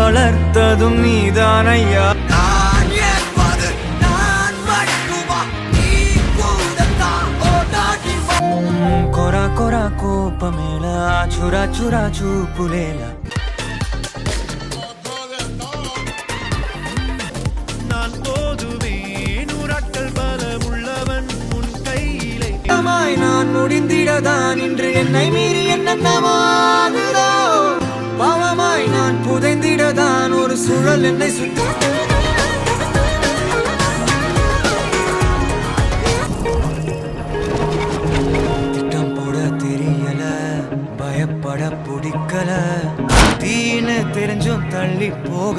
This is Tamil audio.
வளர்த்ததும் நீதானையா. కొరా కొరా కోపమేలా చురా చురా చూపులేలా நான் போதுவேன் உரட்டல் பலமுள்ளவன் உன் கையிலே நான் முடிந்திடதான் இன்று என்னை மீறி என்னென்னவாகுதோ பாவமாய் நான் புதைந்திடதான் ஒரு சுழல் என்னை சுற்றி பயப்பட பிடிக்கல தீன்னு தெரிஞ்சும் தள்ளி போக